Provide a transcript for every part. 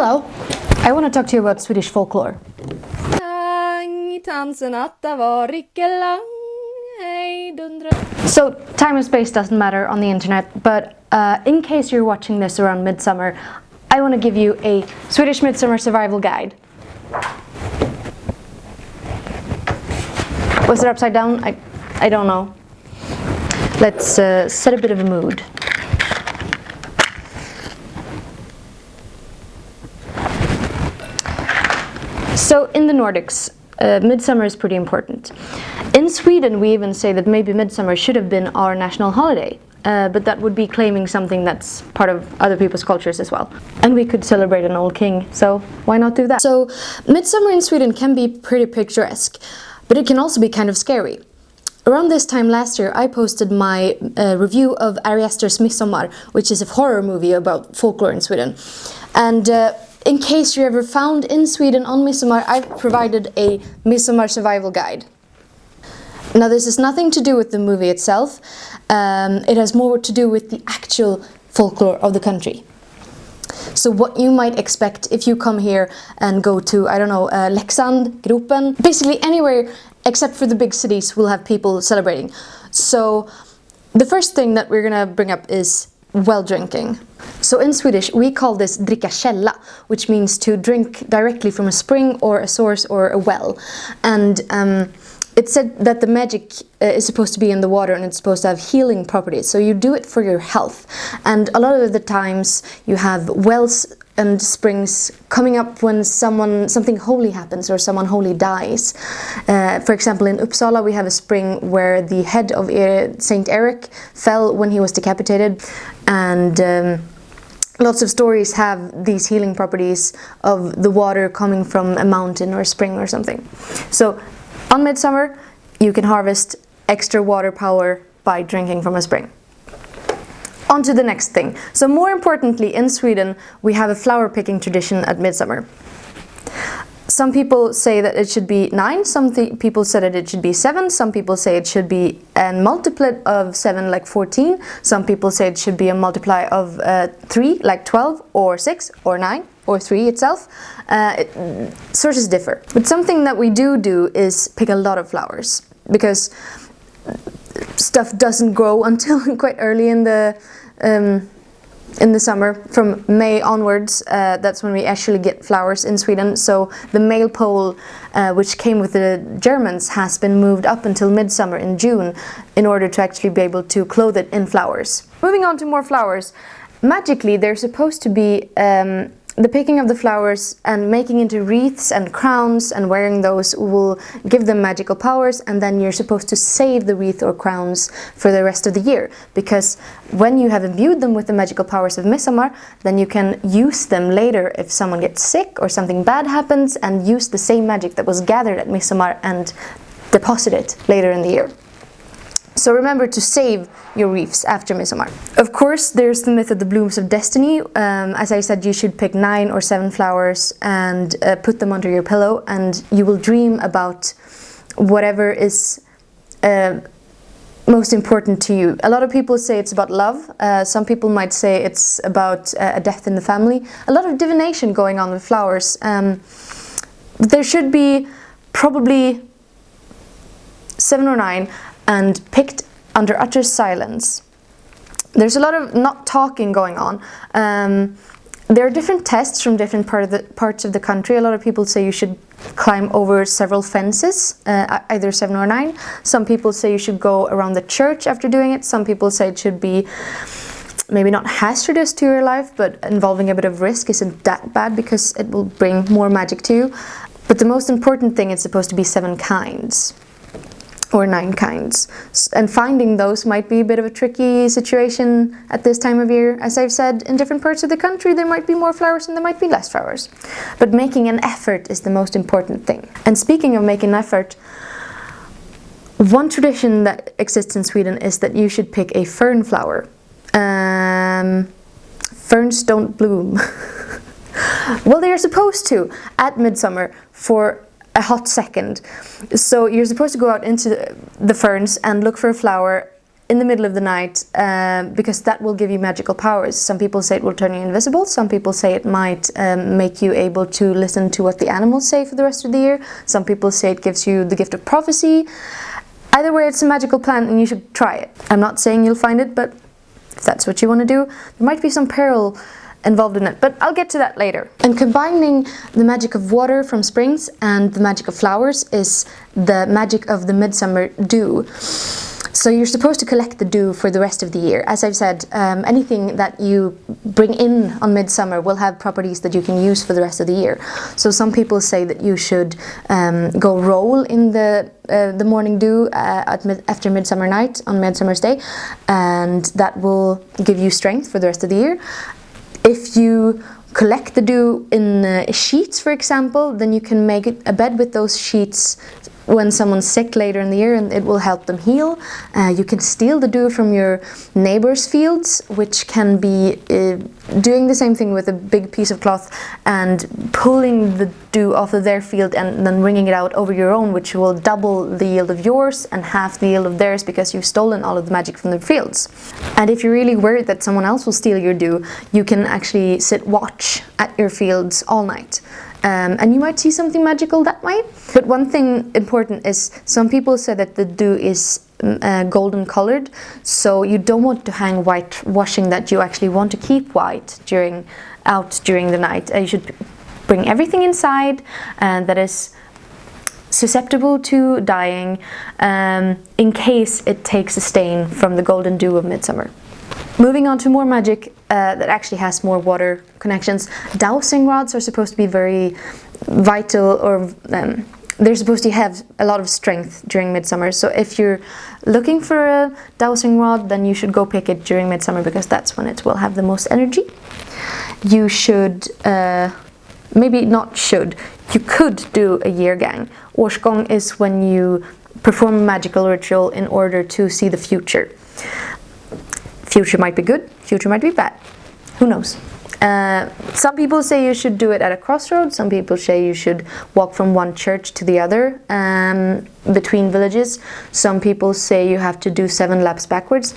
Hello, I want to talk to you about Swedish folklore. So, time and space doesn't matter on the internet, but in case you're watching this around midsummer, I want to give you a Swedish midsummer survival guide. Was it upside down? I don't know. Let's set a bit of a mood. So in the Nordics, midsummer is pretty important. In Sweden, we even say that maybe midsummer should have been our national holiday, but that would be claiming something that's part of other people's cultures as well. And we could celebrate an old king, so why not do that? So midsummer in Sweden can be pretty picturesque, but it can also be kind of scary. Around this time last year, I posted my review of Ari Aster's Midsommar, which is a horror movie about folklore in Sweden. And in case you're ever found in Sweden on Midsommar, I've provided a Midsommar survival guide. Now, this has nothing to do with the movie itself. It has more to do with the actual folklore of the country. So what you might expect if you come here and go to, I don't know, Leksand, Gropen, basically anywhere except for the big cities will have people celebrating. So the first thing that we're gonna bring up is well drinking. So in Swedish we call this dricka källa, which means to drink directly from a spring or a source or a well. And it's said that the magic is supposed to be in the water and it's supposed to have healing properties. So you do it for your health. And a lot of the times you have wells and springs coming up when something holy happens or someone holy dies. For example, in Uppsala we have a spring where the head of Saint Eric fell when he was decapitated, and lots of stories have these healing properties of the water coming from a mountain or a spring or something. So on midsummer you can harvest extra water power by drinking from a spring. On to the next thing. So more importantly, in Sweden we have a flower picking tradition at midsummer. Some people say that it should be 9, some people said that it should be 7, some people say it should be a multiplet of 7 like 14, some people say it should be a multiply of 3 like 12, or 6 or 9 or 3 itself. Sources differ. But something that we do is pick a lot of flowers, because stuff doesn't grow until quite early in the summer. From May onwards, that's when we actually get flowers in Sweden. So the male pole, which came with the Germans, has been moved up until midsummer in June in order to actually be able to clothe it in flowers. Moving on to more flowers. Magically, they're supposed to be the picking of the flowers and making into wreaths and crowns and wearing those will give them magical powers, and then you're supposed to save the wreath or crowns for the rest of the year, because when you have imbued them with the magical powers of Midsommar, then you can use them later if someone gets sick or something bad happens, and use the same magic that was gathered at Midsommar and deposit it later in the year. So remember to save your wreaths after Midsommar. Of course, there's the myth of the blooms of destiny. As I said, you should pick 9 or 7 flowers and put them under your pillow, and you will dream about whatever is most important to you. A lot of people say it's about love. Some people might say it's about a death in the family. A lot of divination going on with flowers. There should be probably 7 or 9. And picked under utter silence. There's a lot of not talking going on. There are different tests from different parts of the country. A lot of people say you should climb over several fences, either 7 or 9. Some people say you should go around the church after doing it. Some people say it should be maybe not hazardous to your life, but involving a bit of risk isn't that bad because it will bring more magic to you. But the most important thing, it's supposed to be 7 kinds. Or 9 kinds. And finding those might be a bit of a tricky situation at this time of year. As I've said, in different parts of the country there might be more flowers and there might be less flowers. But making an effort is the most important thing. And speaking of making an effort, one tradition that exists in Sweden is that you should pick a fern flower. Ferns don't bloom. Well, they are supposed to at midsummer for a hot second. So you're supposed to go out into the ferns and look for a flower in the middle of the night because that will give you magical powers. Some people say it will turn you invisible. Some people say it might make you able to listen to what the animals say for the rest of the year. Some people say it gives you the gift of prophecy. Either way, it's a magical plant and you should try it. I'm not saying you'll find it, but if that's what you want to do, there might be some peril involved in it, but I'll get to that later. And combining the magic of water from springs and the magic of flowers is the magic of the midsummer dew. So you're supposed to collect the dew for the rest of the year. As I've said, anything that you bring in on midsummer will have properties that you can use for the rest of the year. So some people say that you should go roll in the morning dew after midsummer night on midsummer's day, and that will give you strength for the rest of the year. If you collect the dew in sheets, for example, then you can make a bed with those sheets when someone's sick later in the year, and it will help them heal. You can steal the dew from your neighbor's fields, which can be doing the same thing with a big piece of cloth and pulling the dew off of their field and then wringing it out over your own, which will double the yield of yours and half the yield of theirs because you've stolen all of the magic from their fields. And if you're really worried that someone else will steal your dew, you can actually sit watch at your fields all night. And you might see something magical that way. But one thing important is some people say that the dew is golden colored, so you don't want to hang whitewashing that you actually want to keep white during the night. You should bring everything inside that is susceptible to dying in case it takes a stain from the golden dew of midsummer. Moving on to more magic that actually has more water connections. Dowsing rods are supposed to be very vital, or they're supposed to have a lot of strength during midsummer. So if you're looking for a dowsing rod, then you should go pick it during midsummer because that's when it will have the most energy. You should, you could do a year gang. Årsgång is when you perform a magical ritual in order to see the future. Future might be good, future might be bad. Who knows? Some people say you should do it at a crossroads. Some people say you should walk from one church to the other between villages. Some people say you have to do 7 laps backwards.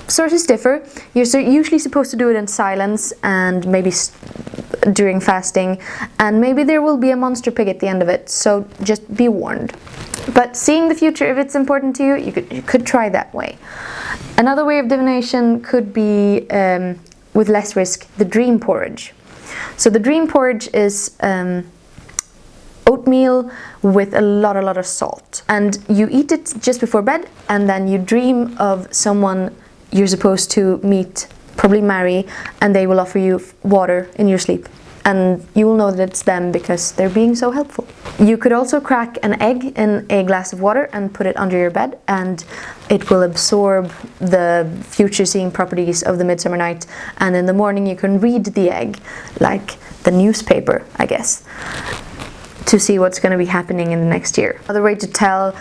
Sources differ. You're usually supposed to do it in silence and maybe during fasting. And maybe there will be a monster pig at the end of it. So just be warned. But seeing the future, if it's important to you, you could try that way. Another way of divination could be, with less risk, the dream porridge. So the dream porridge is oatmeal with a lot of salt. And you eat it just before bed, and then you dream of someone you're supposed to meet, probably marry, and they will offer you water in your sleep. And you will know that it's them because they're being so helpful. You could also crack an egg in a glass of water and put it under your bed, and it will absorb the future seeing properties of the midsummer night. And in the morning you can read the egg, like the newspaper, I guess, to see what's going to be happening in the next year. Another way to tell,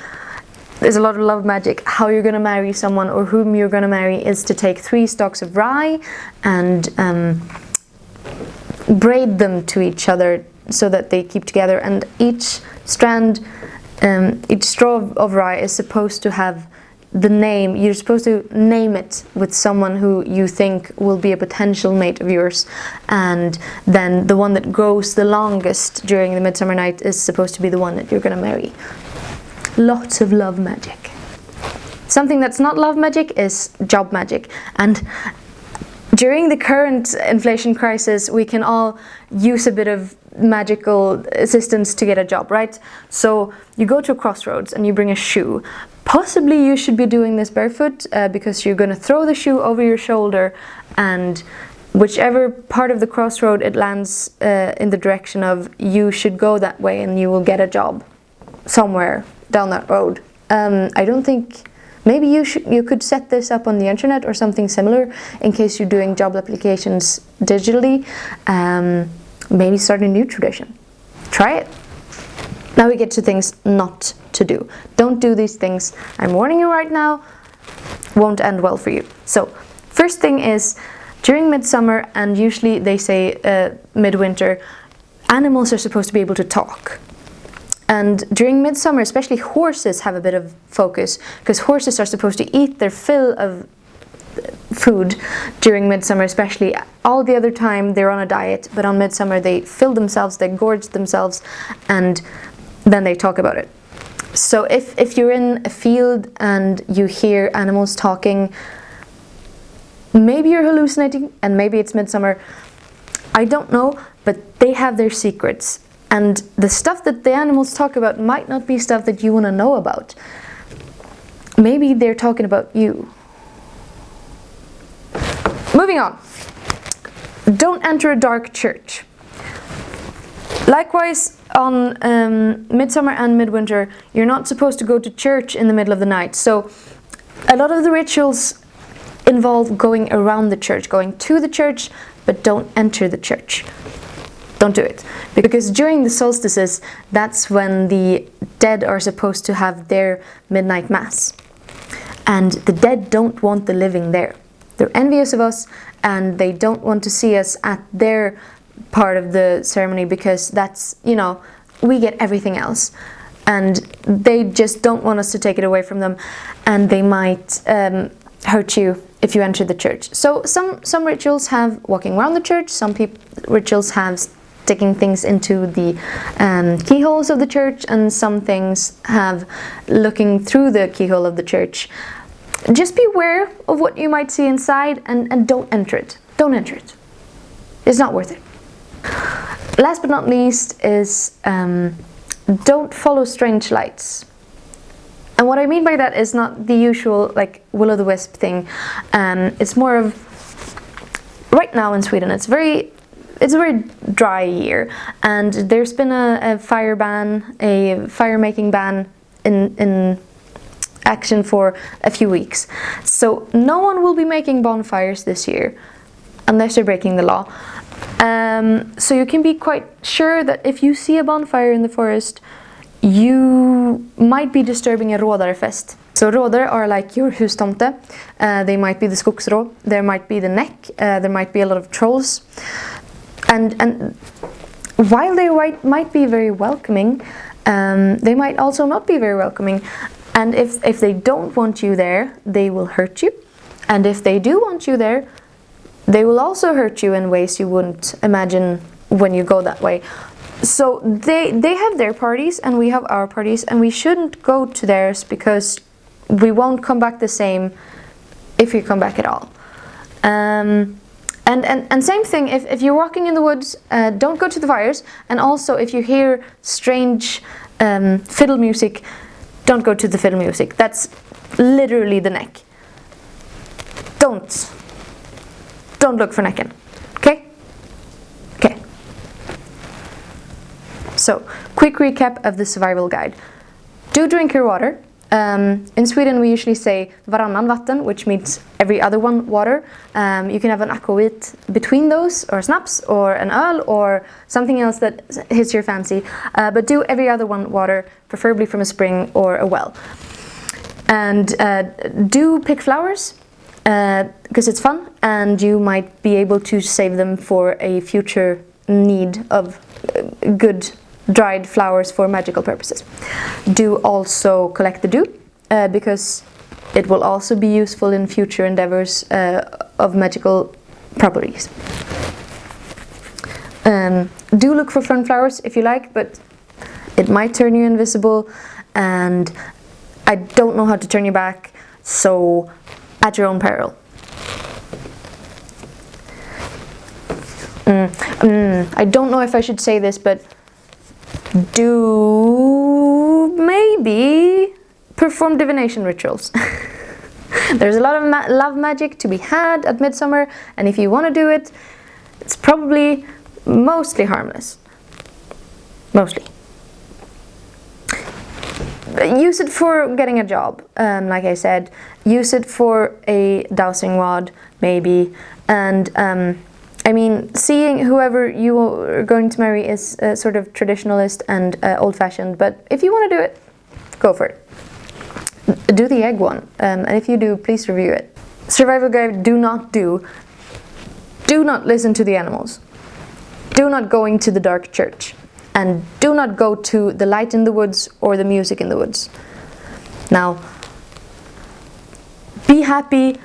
there's a lot of love magic, how you're going to marry someone or whom you're going to marry is to take 3 stalks of rye and braid them to each other so that they keep together, and each strand, each straw of rye is supposed to have the name. You're supposed to name it with someone who you think will be a potential mate of yours, and then the one that grows the longest during the midsummer night is supposed to be the one that you're going to marry. Lots of love magic. Something that's not love magic is job magic, and during the current inflation crisis, we can all use a bit of magical assistance to get a job, right? So you go to a crossroads and you bring a shoe. Possibly you should be doing this barefoot because you're going to throw the shoe over your shoulder, and whichever part of the crossroad it lands in the direction of, you should go that way and you will get a job somewhere down that road. I don't think... Maybe you could set this up on the internet or something similar in case you're doing job applications digitally. Maybe start a new tradition. Try it. Now we get to things not to do. Don't do these things. I'm warning you right now, won't end well for you. So, first thing is, during midsummer, and usually they say midwinter, animals are supposed to be able to talk. And during midsummer, especially horses have a bit of focus, because horses are supposed to eat their fill of food during midsummer, especially. All the other time they're on a diet, but on midsummer they fill themselves, they gorge themselves, and then they talk about it. So if you're in a field and you hear animals talking, maybe you're hallucinating and maybe it's midsummer. I don't know, but they have their secrets. And the stuff that the animals talk about might not be stuff that you want to know about. Maybe they're talking about you. Moving on. Don't enter a dark church. Likewise, on midsummer and midwinter, you're not supposed to go to church in the middle of the night. So a lot of the rituals involve going around the church, going to the church, but don't enter the church. Don't do it. Because during the solstices, that's when the dead are supposed to have their midnight mass. And the dead don't want the living there. They're envious of us, and they don't want to see us at their part of the ceremony, because that's, you know, we get everything else. And they just don't want us to take it away from them, and they might hurt you if you enter the church. So some rituals have walking around the church, some rituals have sticking things into the keyholes of the church, and some things have looking through the keyhole of the church. Just beware of what you might see inside, and don't enter it. Don't enter it. It's not worth it. Last but not least is don't follow strange lights. And what I mean by that is not the usual like will-o'-the-wisp thing. It's more of, right now in Sweden, it's a very dry year, and there's been a fire ban, a fire-making ban in action for a few weeks. So no one will be making bonfires this year unless they're breaking the law. So you can be quite sure that if you see a bonfire in the forest, you might be disturbing a rådarfest. So rådare are like your hustomte. They might be the skogsrå, there might be the neck, there might be a lot of trolls. And while they might be very welcoming, they might also not be very welcoming. And if they don't want you there, they will hurt you. And if they do want you there, they will also hurt you in ways you wouldn't imagine when you go that way. So they have their parties and we have our parties, and we shouldn't go to theirs, because we won't come back the same if we come back at all. And same thing, if you're walking in the woods, don't go to the fires. And also if you hear strange fiddle music, don't go to the fiddle music. That's literally the neck. Don't look for necken. Okay? Okay. So, quick recap of the survival guide. Do drink your water. In Sweden we usually say varannan vatten, which means every other one water. You can have an akvavit between those, or snaps, or an öl, or something else that hits your fancy. But do every other one water, preferably from a spring or a well. And do pick flowers, because it's fun, and you might be able to save them for a future need of good dried flowers for magical purposes. Do also collect the dew, because it will also be useful in future endeavors of magical properties. Do look for fern flowers if you like, but it might turn you invisible, and I don't know how to turn you back, so at your own peril. I don't know if I should say this, but do maybe perform divination rituals. There's a lot of love magic to be had at midsummer, and if you want to do it, it's probably mostly harmless. Mostly. Use it for getting a job, like I said. Use it for a dowsing rod, maybe. And I mean, seeing whoever you are going to marry is sort of traditionalist and old-fashioned, but if you want to do it, go for it. Do the egg one, and if you do, please review it. Survival guide, do not listen to the animals. Do not go into the dark church. and do not go to the light in the woods or the music in the woods. Now, be happy,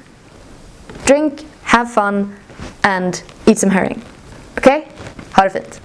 drink, have fun, and eat some herring. Okay? Ha det fint!